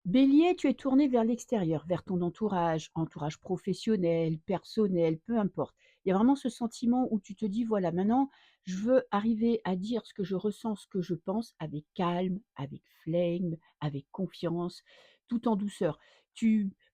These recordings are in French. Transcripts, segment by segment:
Bélier, tu es tourné vers l'extérieur, vers ton entourage, entourage professionnel, personnel, peu importe. Il y a vraiment ce sentiment où tu te dis: «Voilà, maintenant, je veux arriver à dire ce que je ressens, ce que je pense avec calme, avec flegme, avec confiance, tout en douceur».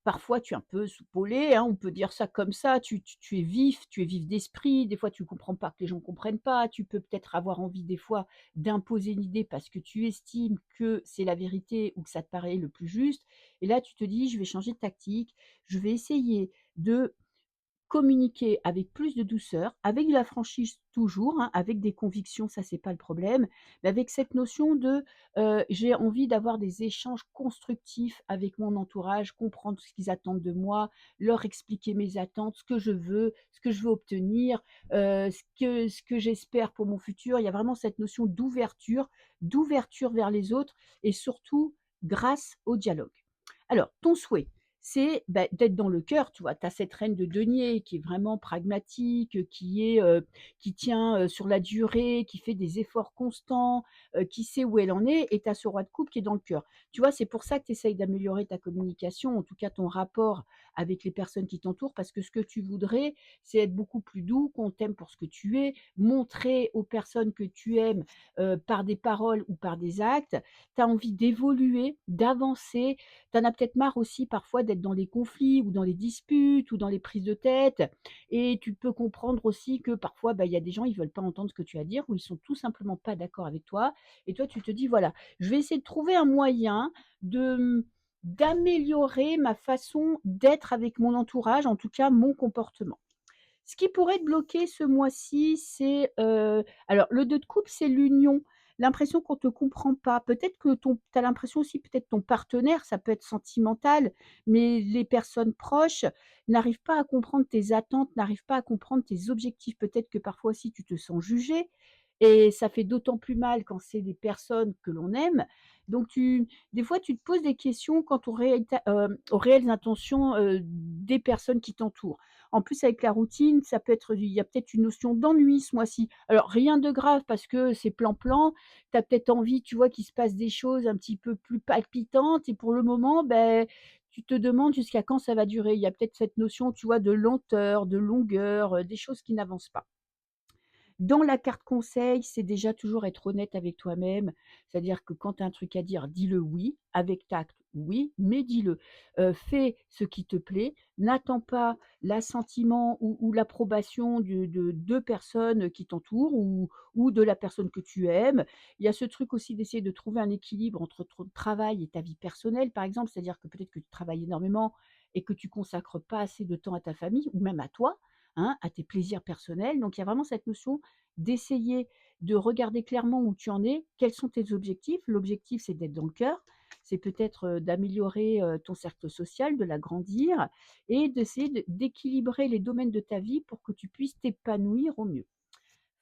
Parfois, tu es un peu soupolé, hein, on peut dire ça comme ça, tu es vif d'esprit, des fois tu comprends pas que les gens comprennent pas, tu peux peut-être avoir envie des fois d'imposer une idée parce que tu estimes que c'est la vérité ou que ça te paraît le plus juste. Et là, tu te dis: «Je vais changer de tactique, je vais essayer de communiquer avec plus de douceur, avec de la franchise toujours, hein, avec des convictions, ça c'est pas le problème, mais avec cette notion de, j'ai envie d'avoir des échanges constructifs avec mon entourage, comprendre ce qu'ils attendent de moi, leur expliquer mes attentes, ce que je veux obtenir, ce que j'espère pour mon futur». Il y a vraiment cette notion d'ouverture vers les autres et surtout grâce au dialogue. Alors, ton souhait, c'est, bah, d'être dans le cœur, tu vois? Tu as cette reine de denier qui est vraiment pragmatique, qui tient, sur la durée, qui fait des efforts constants, qui sait où elle en est et tu as ce roi de coupe qui est dans le cœur. Tu vois? C'est pour ça que tu essayes d'améliorer ta communication, en tout cas ton rapport avec les personnes qui t'entourent, parce que ce que tu voudrais, c'est être beaucoup plus doux, qu'on t'aime pour ce que tu es, montrer aux personnes que tu aimes, par des paroles ou par des actes. Tu as envie d'évoluer, d'avancer, tu en as peut-être marre aussi parfois d'être dans les conflits ou dans les disputes ou dans les prises de tête et tu peux comprendre aussi que parfois, bah, il y a des gens, ils veulent pas entendre ce que tu as à dire ou ils sont tout simplement pas d'accord avec toi et toi, tu te dis: «Voilà, je vais essayer de trouver un moyen de, d'améliorer ma façon d'être avec mon entourage, en tout cas mon comportement». Ce qui pourrait te bloquer ce mois-ci, c'est, alors le 2 de coupe, c'est l'union, l'impression qu'on te comprend pas. Peut-être que tu as l'impression aussi, peut-être ton partenaire, ça peut être sentimental, mais les personnes proches n'arrivent pas à comprendre tes attentes, n'arrivent pas à comprendre tes objectifs. Peut-être que parfois aussi tu te sens jugé et ça fait d'autant plus mal quand c'est des personnes que l'on aime. Donc des fois, tu te poses des questions quant aux réelles intentions, des personnes qui t'entourent. En plus, avec la routine, ça peut être il y a peut-être une notion d'ennui ce mois-ci. Alors rien de grave parce que c'est plan-plan. Tu as peut-être envie, tu vois, qu'il se passe des choses un petit peu plus palpitantes et pour le moment, beh, tu te demandes jusqu'à quand ça va durer. Il y a peut-être cette notion, tu vois, de lenteur, de longueur, des choses qui n'avancent pas. Dans la carte conseil, c'est déjà toujours être honnête avec toi-même. C'est-à-dire que quand tu as un truc à dire, dis-le oui, avec tact, oui, mais dis-le. Fais ce qui te plaît, n'attends pas l'assentiment ou l'approbation de 2 personnes qui t'entourent ou de la personne que tu aimes. Il y a ce truc aussi d'essayer de trouver un équilibre entre ton travail et ta vie personnelle, par exemple. C'est-à-dire que peut-être que tu travailles énormément et que tu consacres pas assez de temps à ta famille ou même à toi, hein, à tes plaisirs personnels. Donc il y a vraiment cette notion d'essayer de regarder clairement où tu en es, quels sont tes objectifs. L'objectif, c'est d'être dans le cœur, c'est peut-être, d'améliorer, ton cercle social, de l'agrandir et d'essayer d'équilibrer les domaines de ta vie pour que tu puisses t'épanouir au mieux.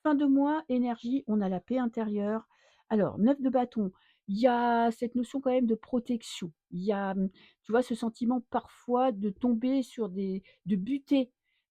Fin de mois, énergie, on a la paix intérieure. Alors, 9 de bâton, il y a cette notion quand même de protection. Il y a, tu vois, ce sentiment parfois de tomber sur de buter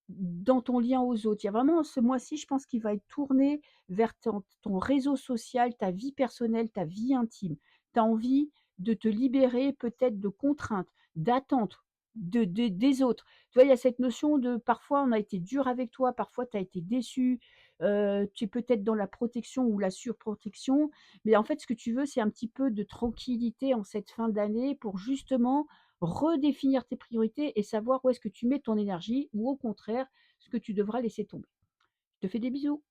dans ton lien aux autres. Il y a vraiment ce mois-ci, je pense qu'il va être tourné vers ton réseau social, ta vie personnelle, ta vie intime. Tu as envie de te libérer peut-être de contraintes, d'attentes des autres. Tu vois, il y a cette notion de parfois on a été dur avec toi, parfois tu as été déçu, tu es peut-être dans la protection ou la surprotection, mais en fait, ce que tu veux, c'est un petit peu de tranquillité en cette fin d'année pour justement redéfinir tes priorités et savoir où est-ce que tu mets ton énergie ou au contraire, ce que tu devras laisser tomber. Je te fais des bisous.